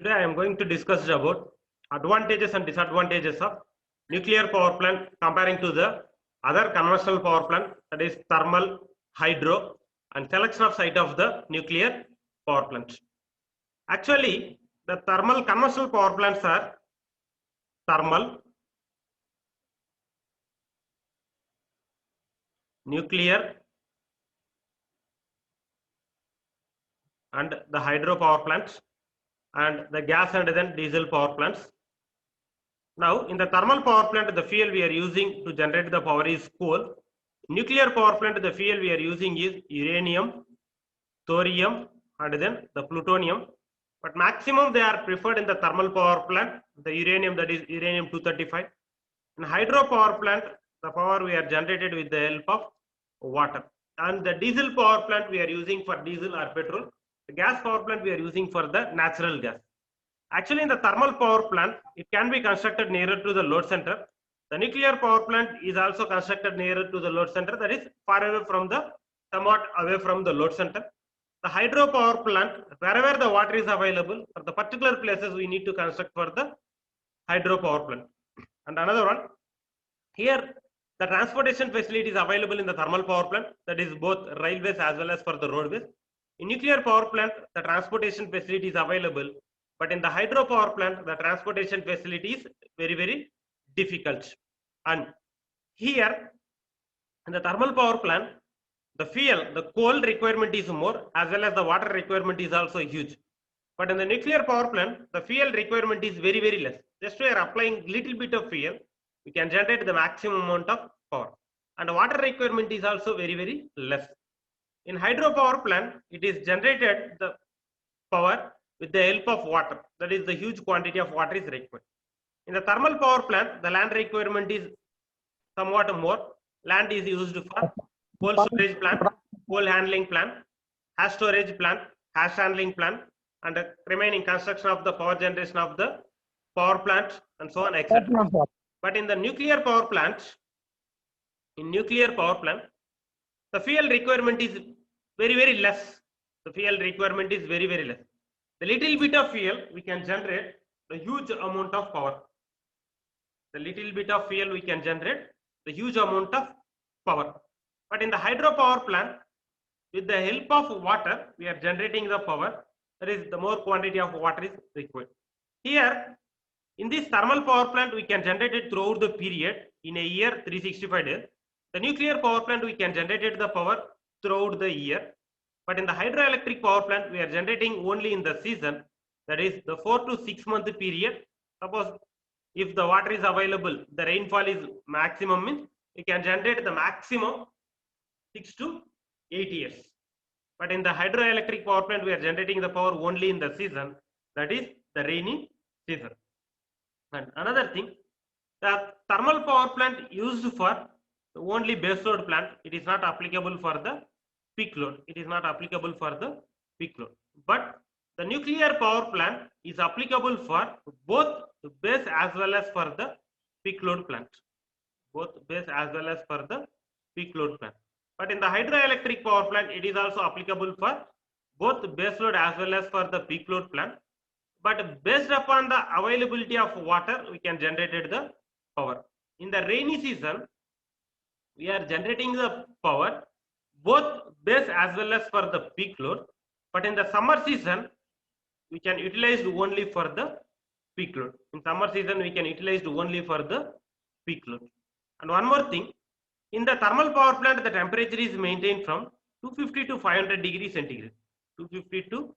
Today I am going to discuss about advantages and disadvantages of nuclear power plant comparing to the other conventional power plant, that is thermal, hydro, and selection of site of the nuclear power plant. Actually, the thermal conventional power plants are thermal, nuclear, and the hydro power plants, and the gas and then diesel power plants. Now, in the thermal power plant, the fuel we are using to generate the power is coal. Nuclear power plant, the fuel we are using is uranium, thorium, and then the plutonium. But maximum they are preferred in the thermal power plant, the uranium, that is uranium 235. In hydro power plant, the power we are generated with the help of water. And the diesel power plant we are using for diesel or petrol. The gas power plant we are using for the natural gas. Actually, in the thermal power plant, it can be constructed nearer to the load center. The nuclear power plant is also constructed nearer to the load center, that is far away from the, somewhat away from the load center. The hydro power plant, wherever the water is available, for the particular places we need to construct for the hydro power plant. And another one, here the transportation facility is available in the thermal power plant, that is both railways as well as for the roadways. In nuclear power plant, the transportation facility is available, but in the hydro power plant, the transportation facility is very, very difficult. And here, in the thermal power plant, the fuel, the coal requirement is more, as well as the water requirement is also huge. But in the nuclear power plant, the fuel requirement is very, very less. Just we are applying little bit of fuel, we can generate the maximum amount of power. And the water requirement is also very, very less. In hydro power plant, it is generated the power with the help of water. That is, the huge quantity of water is required. In the thermal power plant, the land requirement is somewhat more. Land is used for coal storage plant, coal handling plant, hash storage plant, hash handling plant, and the remaining construction of the power generation of the power plant, and so on, etc. But in the nuclear power plant, the fuel requirement is very, very less. The fuel requirement is very, very less. The little bit of fuel we can generate the huge amount of power. The little bit of fuel we can generate the huge amount of power. But in the hydro power plant, with the help of water, we are generating the power. That is, the more quantity of water is required. Here, in this thermal power plant, we can generate it throughout the period in a year, 365 days. The nuclear power plant, we can generate the power throughout the year. But in the hydroelectric power plant, we are generating only in the season, that is the 4 to 6 month period. Suppose if the water is available, the rainfall is maximum, means we can generate the maximum 6 to 8 years. But in the hydroelectric power plant, we are generating the power only in the season, that is the rainy season. And another thing, the thermal power plant used for only base load plant, it is not applicable for the peak load. It is not applicable for the peak load. But the nuclear power plant is applicable for both base as well as for the peak load plant. Both base as well as for the peak load plant. But in the hydroelectric power plant, it is also applicable for both base load as well as for the peak load plant. But based upon the availability of water, we can generate the power. In the rainy season, we are generating the power both base as well as for the peak load. But in the summer season, we can utilize only for the peak load. In summer season, we can utilize only for the peak load. And one more thing, in the thermal power plant, the temperature is maintained from 250 to 500 degrees centigrade. 250 to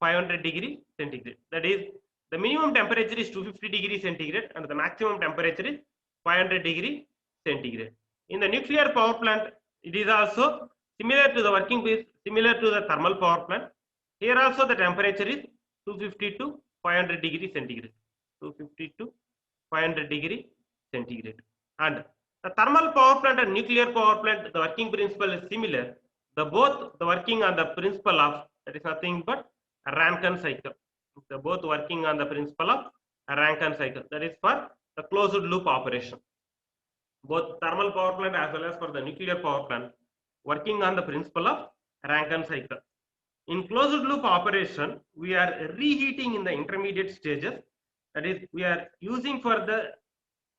500 degrees centigrade. That is, the minimum temperature is 250 degrees centigrade and the maximum temperature is 500 degrees centigrade. In the nuclear power plant, it is also similar to the working base, similar to the thermal power plant. Here also the temperature is 250 to 500 degrees centigrade. 250 to 500 degrees centigrade. And the thermal power plant and nuclear power plant, the working principle is similar. Both the working on the principle of, that is nothing but a Rankine cycle. The both working on the principle of a Rankine cycle. That is for the closed loop operation. Both thermal power plant as well as for the nuclear power plant working on the principle of Rankine cycle. In closed loop operation, we are reheating in the intermediate stages. That is, we are using for the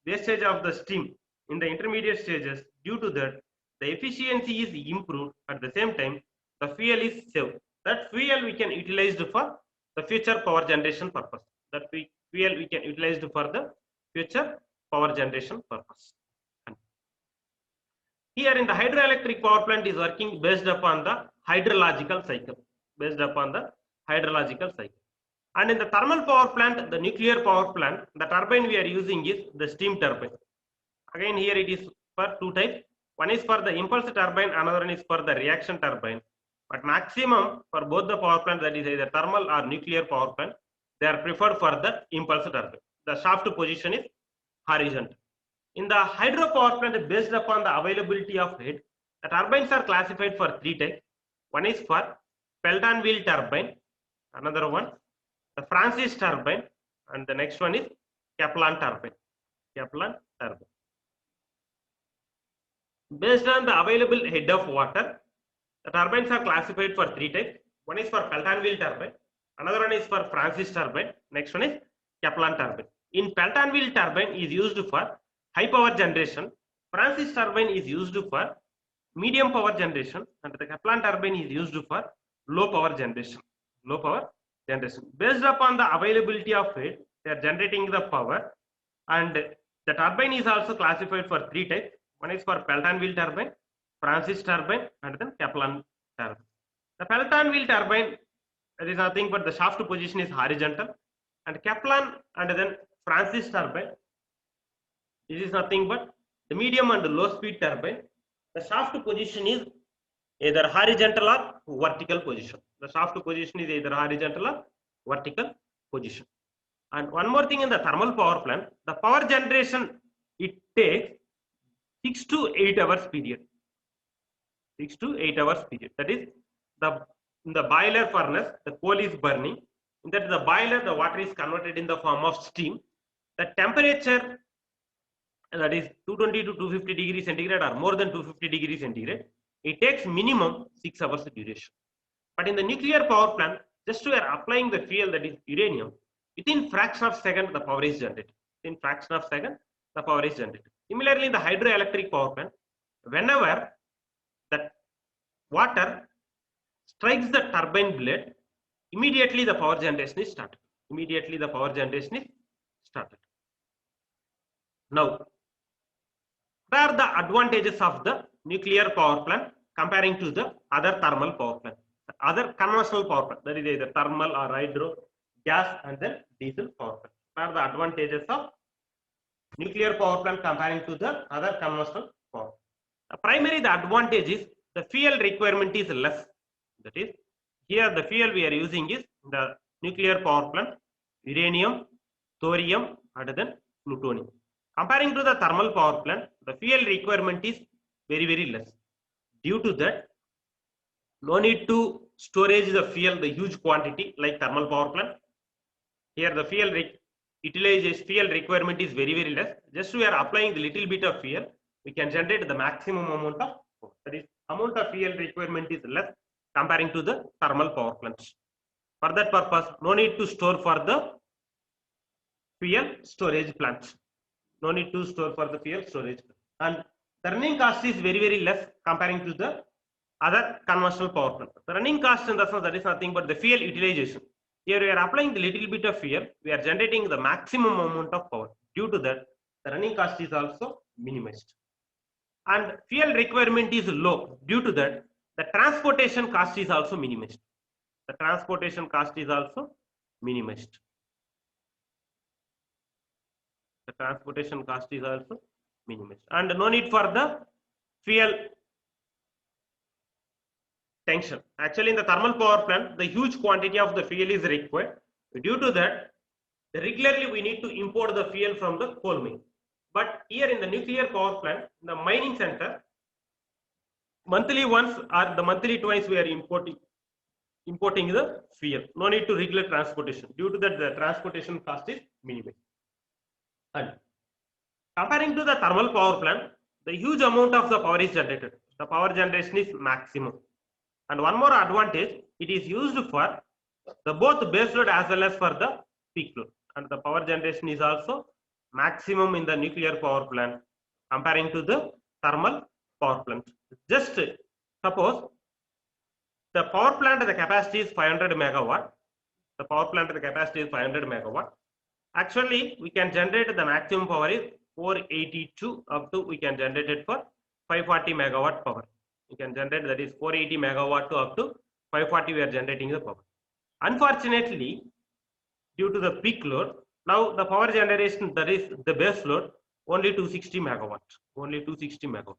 wastage of the steam in the intermediate stages. Due to that, the efficiency is improved. At the same time, the fuel is saved. That fuel we can utilize for the future power generation purpose. That fuel we can utilize for the future power generation purpose. Here in the hydroelectric power plant is working based upon the hydrological cycle. Based upon the hydrological cycle. And in the thermal power plant, the nuclear power plant, the turbine we are using is the steam turbine. Again, here it is for two types. One is for the impulse turbine, another one is for the reaction turbine. But maximum for both the power plant, that is either thermal or nuclear power plant, they are preferred for the impulse turbine. The shaft position is horizontal. In the hydropower plant, based upon the availability of heat, the turbines are classified for three types. One is for Pelton wheel turbine, another one the Francis turbine, and the next one is Kaplan turbine. Kaplan turbine. Based on the available head of water, the turbines are classified for three types. One is for Pelton wheel turbine, another one is for Francis turbine, next one is Kaplan turbine. In Pelton wheel turbine is used for high power generation, Francis turbine is used for medium power generation, and the Kaplan turbine is used for low power generation. Low power generation. Based upon the availability of heat, they are generating the power, and the turbine is also classified for three types. One is for Pelton wheel turbine, Francis turbine, and then Kaplan turbine. The Pelton wheel turbine, there is nothing but the shaft position is horizontal, and Kaplan and then Francis turbine, this is nothing but the medium and low speed turbine. The shaft position is either horizontal or vertical position. The shaft position is either horizontal or vertical position. And one more thing, in the thermal power plant, the power generation, it takes 6 to 8 hours period. 6 to 8 hours period. That is, in the boiler furnace, the coal is burning. In that the boiler, the water is converted in the form of steam. The temperature, that is 220 to 250 degrees centigrade or more than 250 degrees centigrade, it takes minimum 6 hours duration. But in the nuclear power plant, just we are applying the fuel, that is uranium, within fraction of second the power is generated. Within fraction of second the power is generated. Similarly, in the hydroelectric power plant, whenever the water strikes the turbine blade, immediately the power generation is started. Immediately the power generation is started. Now, what are the advantages of the nuclear power plant comparing to the other thermal power plant, other conventional power plant, that is either thermal or hydro, gas, and then diesel power plant? What are the advantages of nuclear power plant comparing to the other conventional power plant? Primary, the advantage is the fuel requirement is less. That is, here the fuel we are using is the nuclear power plant, uranium, thorium, and then plutonium. Comparing to the thermal power plant, the fuel requirement is very, very less. Due to that, no need to storage the fuel, the huge quantity like thermal power plant. Here the fuel fuel requirement is very, very less. Just we are applying the little bit of fuel, we can generate the maximum amount of power. That is, amount of fuel requirement is less comparing to the thermal power plants. For that purpose, no need to store for the fuel storage plants. No need to store for the fuel storage. And the running cost is very, very less comparing to the other conventional power plant. The running cost in the sense, that is nothing but the fuel utilization. Here we are applying the little bit of fuel, we are generating the maximum amount of power. Due to that, the running cost is also minimized. And fuel requirement is low. Due to that, the transportation cost is also minimized. The transportation cost is also minimized. The transportation cost is also minimized. And no need for the fuel tension. Actually, in the thermal power plant, the huge quantity of the fuel is required. Due to that, regularly we need to import the fuel from the coal mine. But here in the nuclear power plant, the mining center, monthly once or the monthly twice we are importing the fuel. No need to regular transportation. Due to that, the transportation cost is minimized. And comparing to the thermal power plant, the huge amount of the power is generated. The power generation is maximum. And one more advantage, it is used for the both base load as well as for the peak load, and the power generation is also maximum in the nuclear power plant comparing to the thermal power plant. Just suppose the power plant the capacity is 500 megawatt. The power plant the capacity is 500 megawatt. Actually, we can generate the maximum power is 482 up to we can generate it for 540 megawatt power. We can generate that is 480 megawatt to up to 540 we are generating the power. Unfortunately, due to the peak load, now the power generation that is the base load only 260 megawatt. Only 260 megawatt.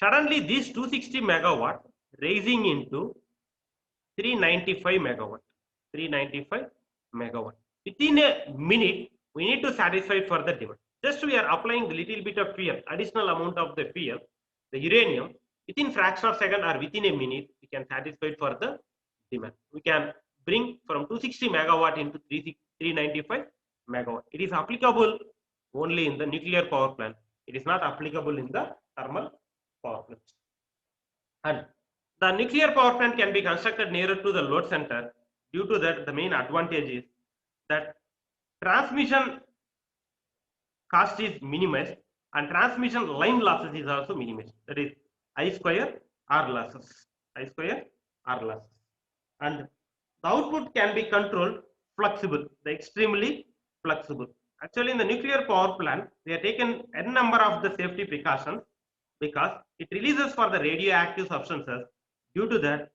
Suddenly, this 260 megawatt raising into 395 megawatt. 395 megawatt. Within a minute, we need to satisfy for the demand. Just we are applying a little bit of fuel, additional amount of the fuel, the uranium, within fraction of second or within a minute, we can satisfy for the demand. We can bring from 260 megawatt into 395 megawatt. It is applicable only in the nuclear power plant. It is not applicable in the thermal power plant. And the nuclear power plant can be constructed nearer to the load center. Due to that, the main advantage is that transmission cost is minimized and transmission line losses is also minimized. That is I square R losses. I square R losses. And the output can be controlled flexible, the extremely flexible. Actually, in the nuclear power plant, they have taken n number of the safety precautions because it releases for the radioactive substances. Due to that,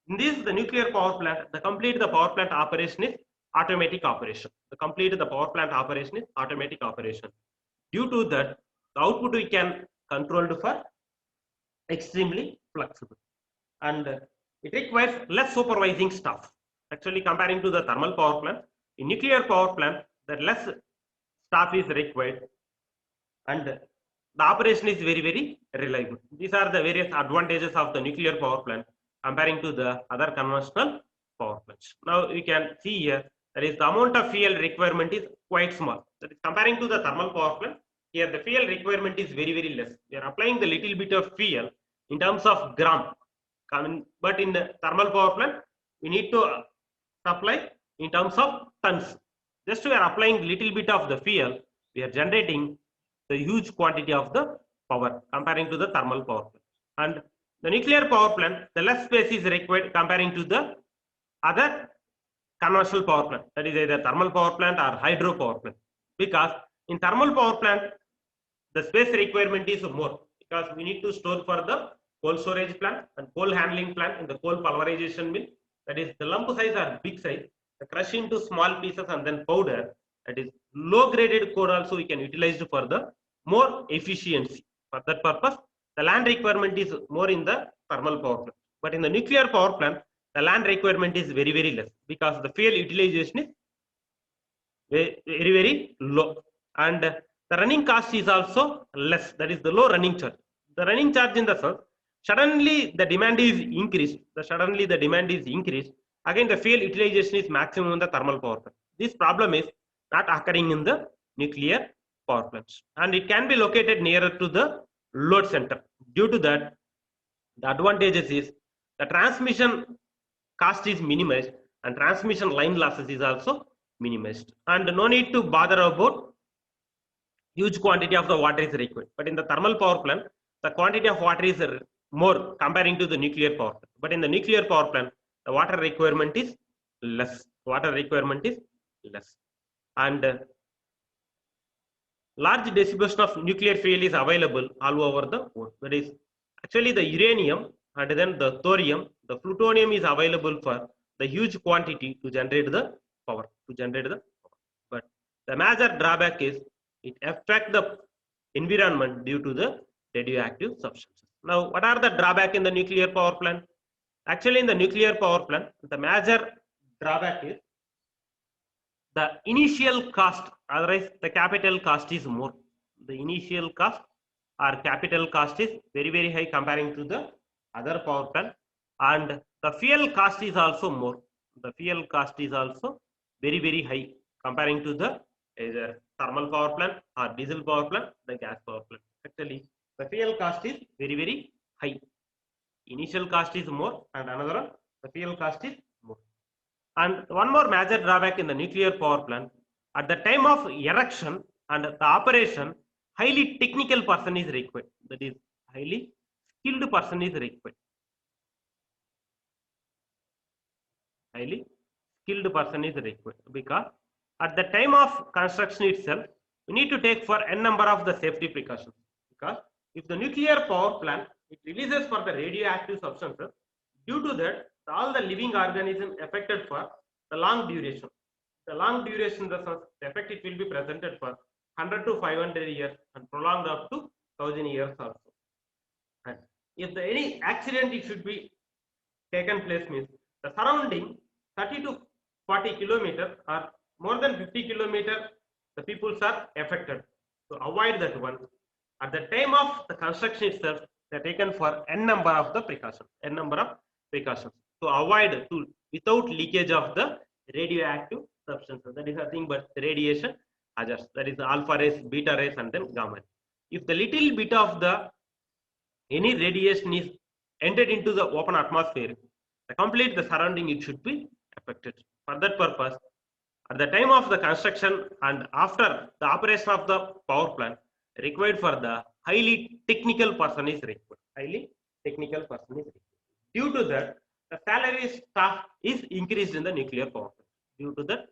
in this the nuclear power plant, the complete the power plant operation is automatic operation. The complete the power plant operation is automatic operation. Due to that, the output we can control for extremely flexible, and it requires less supervising staff. Actually, comparing to the thermal power plant, in nuclear power plant, the less staff is required, and the operation is very reliable. These are the various advantages of the nuclear power plant comparing to the other conventional power plants. Now we can see here that is the amount of fuel requirement is quite small. That is comparing to the thermal power plant. Here the fuel requirement is very less. We are applying the little bit of fuel in terms of gram, but in the thermal power plant we need to supply in terms of tons. Just we are applying little bit of the fuel, we are generating the huge quantity of the power comparing to the thermal power plant. And the nuclear power plant, the less space is required comparing to the other conventional power plant, that is either thermal power plant or hydro power plant, because in thermal power plant the space requirement is more because we need to store for the coal storage plant and coal handling plant in the coal pulverization mill, that is the lump size or big size, the crush into small pieces and then powder, that is low graded coal also we can utilize for the more efficiency. For that purpose, the land requirement is more in the thermal power plant, but in the nuclear power plant the land requirement is very less because the fuel utilization is very low, and the running cost is also less, that is the low running charge. The running charge in the sense, suddenly the demand is increased, again the fuel utilization is maximum in the thermal power plant. This problem is not occurring in the nuclear power plants, and it can be located nearer to the load center. Due to that, the advantages is the transmission cost is minimized and transmission line losses is also minimized, and no need to bother about huge quantity of the water is required. But in the thermal power plant, the quantity of water is more comparing to the nuclear power plant. But in the nuclear power plant, the water requirement is less. And large distribution of nuclear fuel is available all over the world. That is actually the uranium and then the thorium, the plutonium is available for the huge quantity to generate the power. But the major drawback is it affects the environment due to the radioactive substances. Now, what are the drawback in the nuclear power plant? Actually, in the nuclear power plant, the major drawback is the initial cost, otherwise the capital cost is more. The initial cost or capital cost is very high comparing to the other power plant, and the fuel cost is also more. The fuel cost is also very high comparing to the either thermal power plant or diesel power plant, the gas power plant. Actually, the fuel cost is very high. Initial cost is more, and another one, the fuel cost is And one more major drawback in the nuclear power plant, at the time of erection and the operation, highly technical person is required. That is, highly skilled person is required. Highly skilled person is required, because at the time of construction itself, we need to take for n number of the safety precautions. Because if the nuclear power plant, it releases for the radioactive substances, due to that, all the living organisms affected for the long duration. The long duration, the effect it will be presented for 100 to 500 years and prolonged up to 1000 years also. And if any accident it should be taken place, means the surrounding 30 to 40 kilometers or more than 50 kilometers, the peoples are affected. To avoid that one, at the time of the construction itself, they are taken for n number of the precautions, n number of precautions to avoid without leakage of the radioactive substances. That is nothing but radiation hazards. That is alpha rays, beta rays, and then gamma. If the little bit of the any radiation is entered into the open atmosphere, the complete the surrounding it should be affected. For that purpose, at the time of the construction and after the operation of the power plant, required for the highly technical person is required. Highly technical person is required. Due to that, the salary staff is increased in the nuclear power plant. Due to that,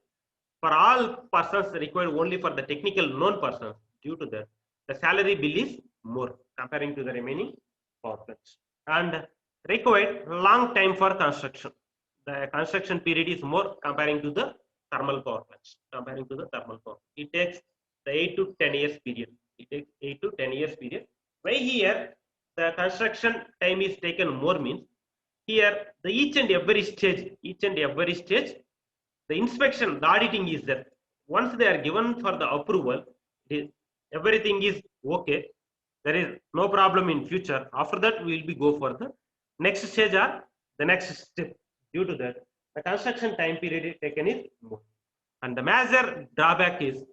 for all persons required only for the technical known persons, due to that, the salary bill is more comparing to the remaining power plants. And required long time for construction. The construction period is more comparing to the thermal power plants. Comparing to the thermal power, it takes the 8 to 10 years period. It takes 8 to 10 years period. Why here the construction time is taken more means, here the each and every stage, the inspection, the auditing is there. Once they are given for the approval, everything is okay. There is no problem in future. After that, we will be go for the next stage or the next step. Due to that, the construction time period taken is more. And the major drawback is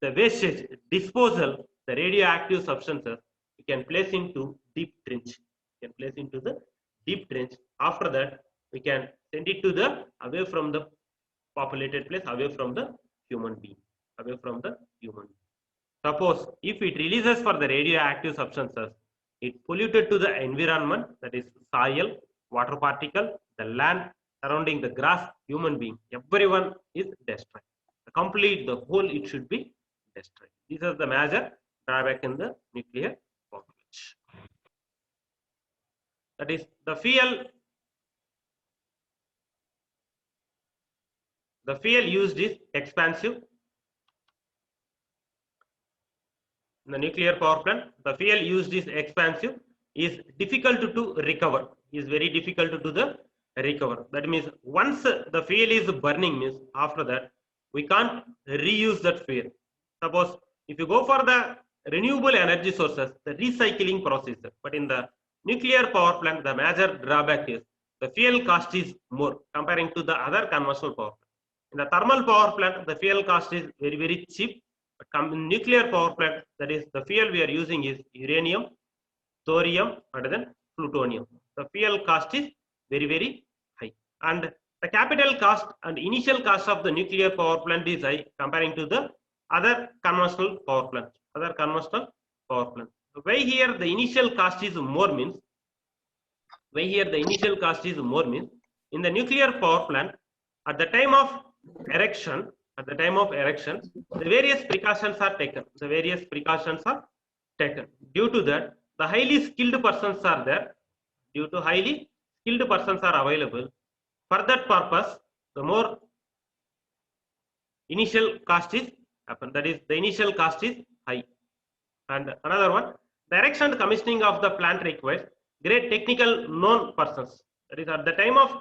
the wastage disposal, the radioactive substances, you can place into deep trench. You can place into the deep trench. After that, we can send it to the away from the populated place, away from the human being, away from the human being. Suppose if it releases for the radioactive substances, it polluted to the environment, that is soil, water particle, the land surrounding the grass, human being, everyone is destroyed. The complete, the whole, it should be destroyed. This is the major drawback in the nuclear power plant. That is the fuel. The fuel used is expensive. In the nuclear power plant, the fuel used is expensive, is difficult to recover, is very difficult to do the recover. That means once the fuel is burning, means after that we can't reuse that fuel. Suppose if you go for the renewable energy sources, the recycling process, but in the nuclear power plant, the major drawback is the fuel cost is more comparing to the other conventional power plant. In the thermal power plant, the fuel cost is very cheap. But in nuclear power plant, that is the fuel we are using is uranium, thorium, and then plutonium. The fuel cost is very high, and the capital cost and initial cost of the nuclear power plant is high comparing to the other conventional power plant. Why here the initial cost is more means? In the nuclear power plant, at the time of erection, the various precautions are taken. Due to that, the highly skilled persons are there. Available. For that purpose, the more initial cost is happen. That is, the initial cost is high. And another one, the erection and commissioning of the plant requires great technical known persons. That is, at the time of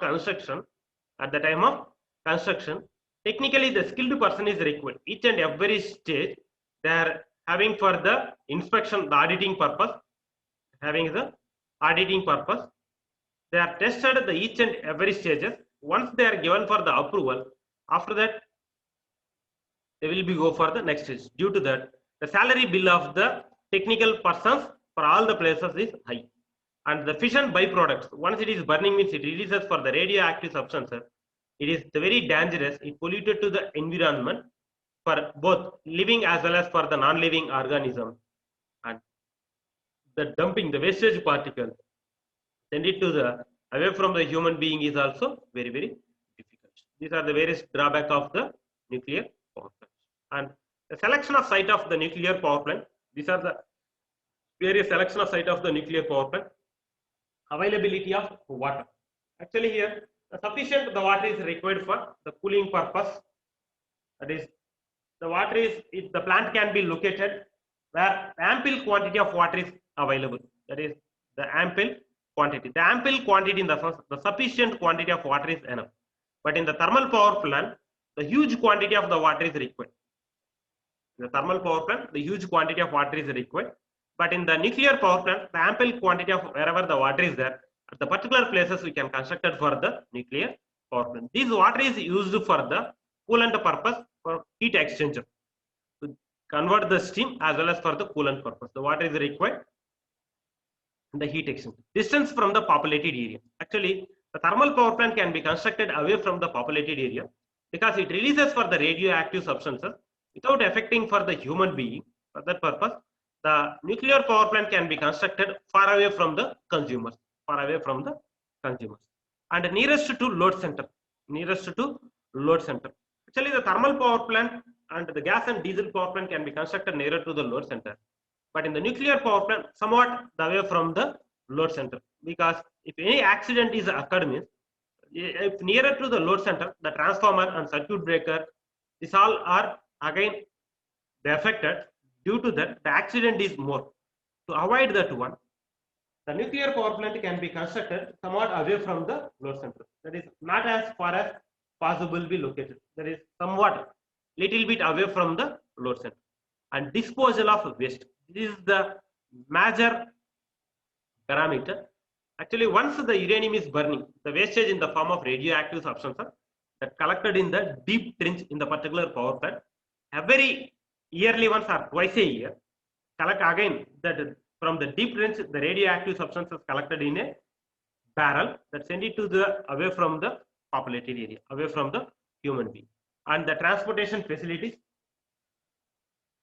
construction, technically the skilled person is required. Each and every stage they are having for the inspection, the auditing purpose. They are tested the each and every stages. Once they are given for the approval, after that they will be go for the next stage. Due to that, the salary bill of the technical persons for all the places is high. And the fission byproducts, once it is burning, means it releases for the radioactive substances. It is very dangerous. It polluted to the environment for both living as well as for the non-living organism. And the dumping, the wastage particles, send it to the away from the human being is also very difficult. These are the various drawbacks of the nuclear power plant. And the selection of site of the nuclear power plant. These are the various selection of site of the nuclear power plant. Availability of water. Actually here, the water is required for the cooling purpose. That is, the water is, the plant can be located where ample quantity of water is available. That is, the ample quantity. The ample quantity in the sufficient quantity of water is enough. But in the thermal power plant, the huge quantity of the water is required. In the thermal power plant, the huge quantity of water is required. But in the nuclear power plant, the ample quantity of wherever the water is there, at the particular places we can construct it for the nuclear power plant. This water is used for the coolant purpose, for heat exchanger, to convert the steam as well as for the coolant purpose. The water is required in the heat exchanger. Distance from the populated area. Actually, the thermal power plant can be constructed away from the populated area because it releases for the radioactive substances without affecting for the human being. For that purpose, the nuclear power plant can be constructed far away from the consumers, and nearest to load center. Actually, the thermal power plant and the gas and diesel power plant can be constructed nearer to the load center, but in the nuclear power plant, somewhat away from the load center, because if any accident is occurred, means if nearer to the load center, the transformer and circuit breaker, this all are again affected. Due to that, the accident is more. To avoid that one, the nuclear power plant can be constructed somewhat away from the load center. That is, not as far as possible be located. That is, somewhat little bit away from the load center. And disposal of waste. This is the major parameter. Actually, once the uranium is burning, the wastage in the form of radioactive substances that collected in the deep trench in the particular power plant, every yearly once or twice a year, collect again that from the deep trench, the radioactive substances collected in a barrel, that send it to the away from the populated area, away from the human being. And the transportation facilities,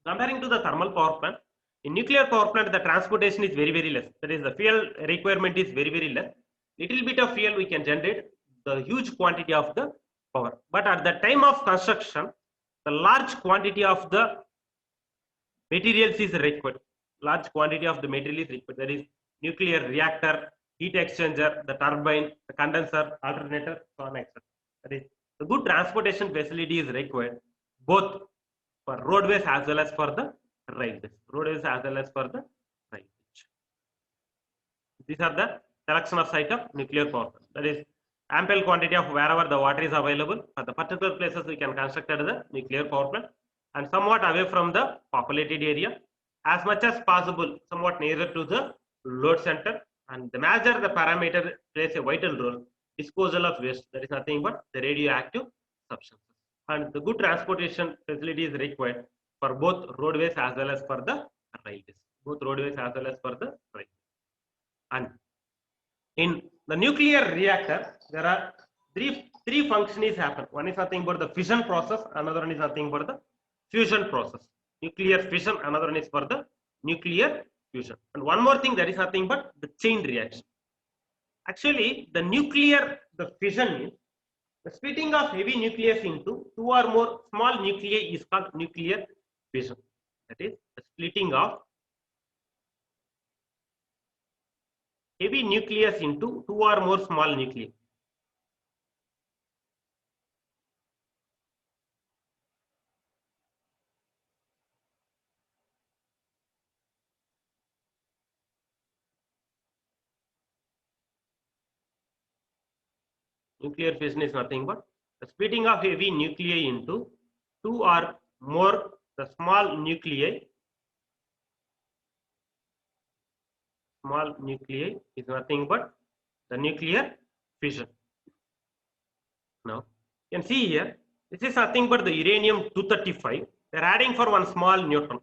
comparing to the thermal power plant, in nuclear power plant, the transportation is very less. That is, the fuel requirement is very less. Little bit of fuel we can generate the huge quantity of the power. But at the time of construction, the large quantity of the materials is required. Large quantity of the material is required. That is, nuclear reactor, heat exchanger, the turbine, the condenser, alternator, so on, etc. That is, the good transportation facility is required both for roadways as well as for the railways. These are the selection of site of nuclear power plant. That is, ample quantity of wherever the water is available for the particular places we can construct the nuclear power plant, and somewhat away from the populated area, as much as possible somewhat nearer to the load center, and the parameter plays a vital role, disposal of waste. That is nothing but the radioactive substances. And the good transportation facility is required for both roadways as well as for the railways. And in the nuclear reactor, there are three functions happen. One is nothing but the fission process, another one is nothing but the fusion process. Nuclear fission, another one is for the nuclear fusion. And one more thing, that is nothing but the chain reaction. Actually, the fission means the splitting of heavy nucleus into two or more small nuclei is called nuclear fission. That is, the splitting of heavy nucleus into two or more small nuclei. Nuclear fission is nothing but the splitting of heavy nuclei into two or more the small nuclei. Small nuclei is nothing but the nuclear fission. Now, you can see here, this is nothing but the uranium-235. They are adding for one small neutron.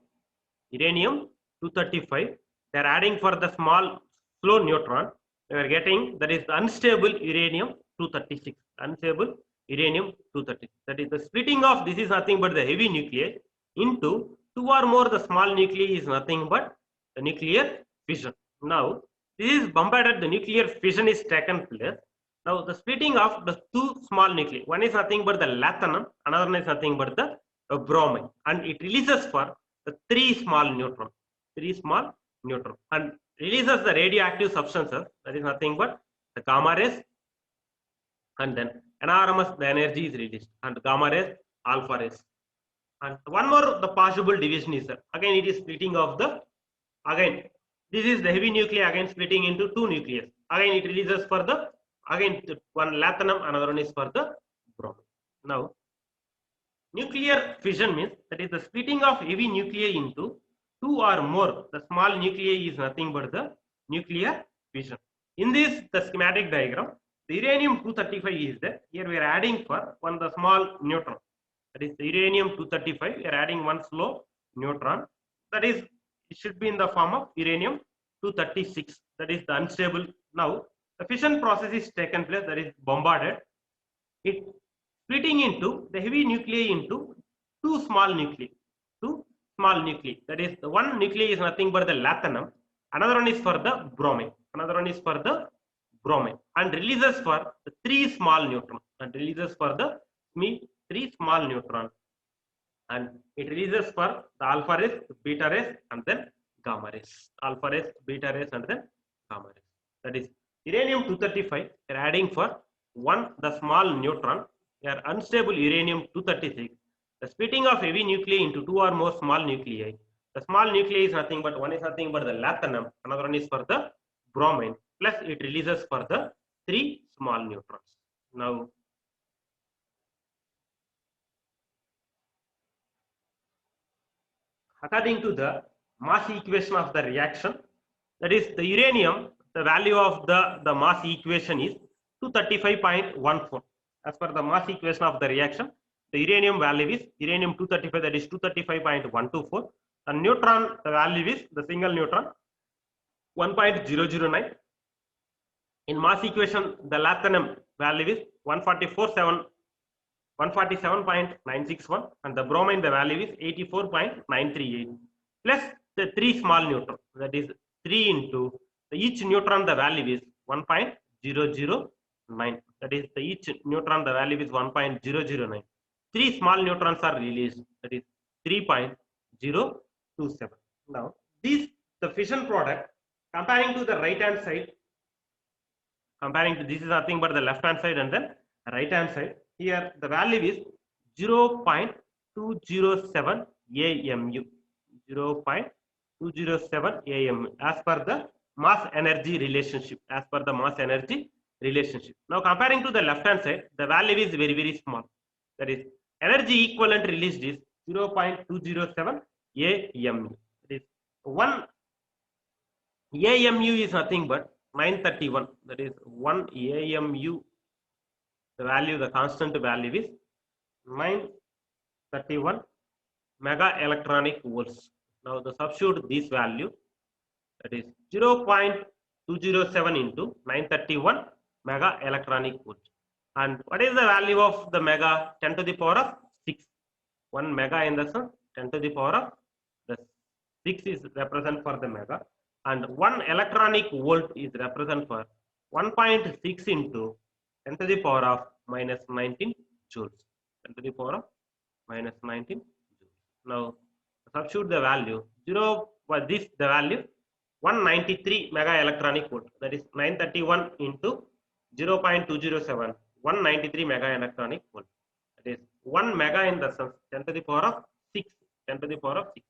Uranium-235. They are adding for the small slow neutron. They are getting, that is the unstable uranium-236. Unstable uranium-230. That is the splitting of this is nothing but the heavy nuclei into two or more the small nuclei is nothing but the nuclear fission. Now this is bombarded, the nuclear fission is taken place. Now the splitting of the two small nuclei, one is nothing but the lanthanum, another one is nothing but the bromine, and it releases for the three small neutrons, and releases the radioactive substances, that is nothing but the gamma rays, and then enormous the energy is released, and gamma rays, alpha rays. And one more the possible division is that again it is splitting of the, again this is the heavy nuclei again splitting into two nucleus, again it releases for the, again one lanthanum, another one is for the bromine. Now nuclear fission means that is the splitting of heavy nuclei into two or more the small nuclei is nothing but the nuclear fission. In this the schematic diagram, the uranium-235 is there. Here we are adding for one the small neutron, that is the uranium-235. We are adding one slow neutron, that is it should be in the form of uranium-236, that is the unstable. Now the fission process is taken place, that is bombarded, it splitting into the heavy nuclei into two small nuclei, that is the one nuclei is nothing but the lanthanum, another one is for the bromine, and releases for the three small neutrons, and and it releases for the alpha rays, beta rays, and then gamma rays, that is uranium-235 are adding for one the small neutron, they are unstable uranium-236, the splitting of heavy nuclei into two or more small nuclei. The small nuclei is nothing but, one is nothing but the lanthanum, another one is for the bromine, plus it releases for the three small neutrons. Now according to the mass equation of the reaction, that is the uranium, the value of the mass equation is 235.14. As per the mass equation of the reaction, the uranium value is uranium-235, that is 235.124. The neutron, the value is the single neutron 1.009. In mass equation, the lanthanum value is 147.961, and the bromine the value is 84.938, plus the three small neutrons, that is 3 into each neutron the value is 1.009, that is each neutron the value is 1.009. Three small neutrons are released, that is 3.027. Now this the fission product, comparing to the right hand side, this is nothing but the left hand side and then right hand side. Here the value is 0.207 AMU, 0.207 AMU as per the mass energy relationship, Now comparing to the left hand side, the value is very, very small, that is energy equivalent released is 0.207 AMU. That is 1 AMU is nothing but 931, that is 1 AMU, the constant value is 931 mega electronic volts. Now the substitute this value, that is 0.207 into 931 mega electronic volts. And what is the value of the mega? 10 to the power of 6. 1 mega in the sense 10 to the power of the 6 is represent for the mega, and 1 electronic volt is represent for 1.6 into 10 to the power of minus 19 joules. 10 to the power of minus 19 joules. Now substitute the value 0, but this the value 193 mega electronic volt, that is 931 into 0.207, 193 mega electronic volt, that is 1 mega in the sense 10 to the power of 6, 10 to the power of 6,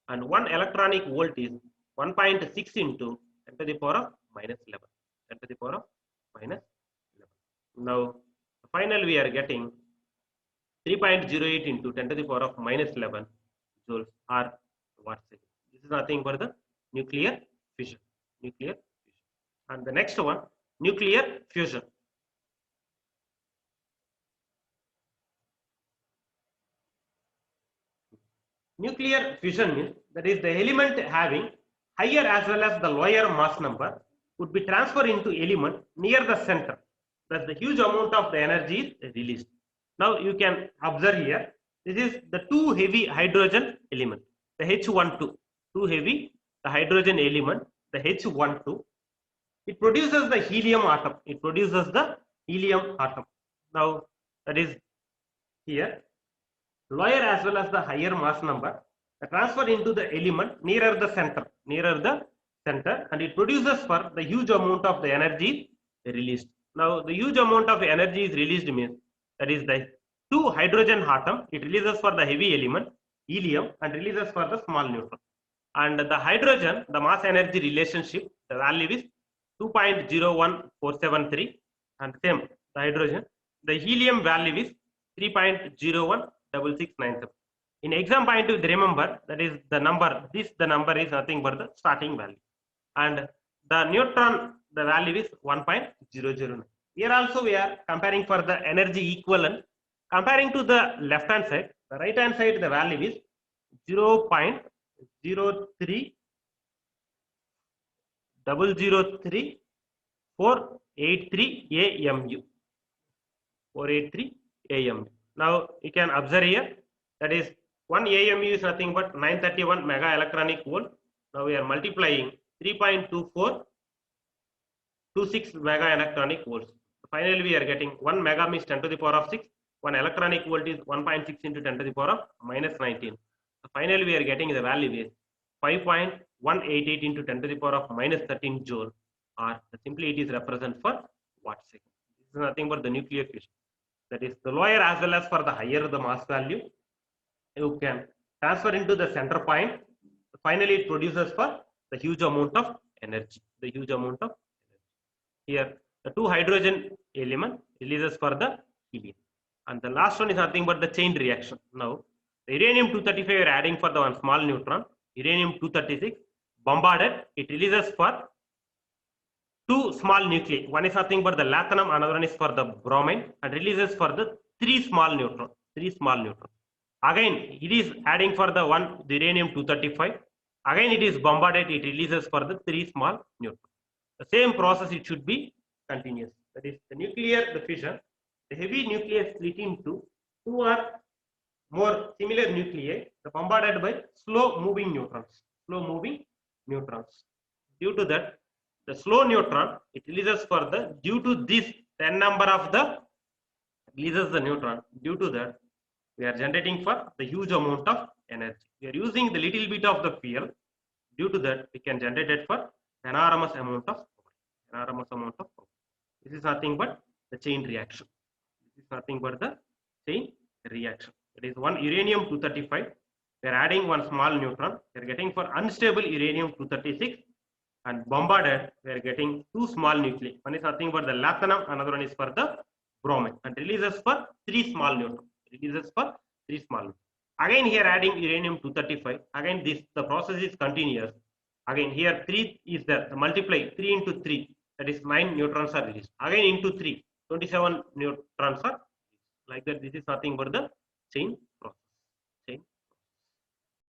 and 1 electronic volt is 1.6 into 10 to the power of minus 11, 10 to the power of minus 11. Now finally we are getting 3.08 into 10 to the power of minus 11 joules or watts. This is nothing but the nuclear fission. And the next one, nuclear fusion. Nuclear fusion means that is the element having higher as well as the lower mass number would be transferred into element near the center. Thus the huge amount of the energy is released. Now you can observe here, this is the two heavy hydrogen element, the H12, two heavy, the hydrogen element, the H12. It produces the helium atom. It produces the helium atom. Now that is here, lower as well as the higher mass number, the transfer into the element nearer the center, and it produces for the huge amount of the energy released. Now the huge amount of energy is released means that is the two hydrogen atom, it releases for the heavy element helium and releases for the small neutron. And the hydrogen, the mass energy relationship, the value is 2.01473, and same the hydrogen, the helium value is 3.016697. In exam point of remember, that is the number, the number is nothing but the starting value, and the neutron, the value is 1.009. Here also we are comparing for the energy equivalent. Comparing to the left hand side, the right hand side the value is 0.03003 483 AMU. 483 AMU. Now you can observe here, that is 1 AMU is nothing but 931 mega electronic volt. Now we are multiplying 3.2426 mega electronic volts. Finally we are getting 1 mega means 10 to the power of 6. 1 electronic volt is 1.6 into 10 to the power of minus 19. So finally we are getting the value is 5.188 into 10 to the power of minus 13 joule, or simply it is represent for watt second. This is nothing but the nuclear fusion. That is the lower as well as for the higher the mass value, you can transfer into the center point. Finally it produces for the huge amount of energy. Here the two hydrogen element releases for the helium, and the last one is nothing but the chain reaction. Now the uranium 235 we are adding for the one small neutron, uranium 236 bombarded, it releases for two small nuclei. One is nothing but the lanthanum, another one is for the bromine, and releases for the three small neutrons. Again it is adding for the one, the uranium 235. Again it is bombarded, it releases for the three small neutrons. The same process it should be continuous. That is the nuclear, the fission, the heavy nucleus split into two or more similar nuclei, bombarded by slow moving neutrons. Due to that, the slow neutron, it releases for the, due to this 10 number of the releases the neutron. Due to that, we are generating for the huge amount of energy. We are using the little bit of the fuel. Due to that, we can generate it for enormous amount of power. This is nothing but the chain reaction. It is one uranium 235. We are adding one small neutron. We are getting for unstable uranium 236, and bombarded we are getting two small nuclei. One is nothing but the lanthanum, another one is for the bromine, and releases for three small neutrons. Again here adding uranium 235. Again the process is continuous. Again here 3 is there. The multiply 3 into 3, that is 9 neutrons are released. Again into 3, 27 neutrons are released. Like that, this is nothing but the chain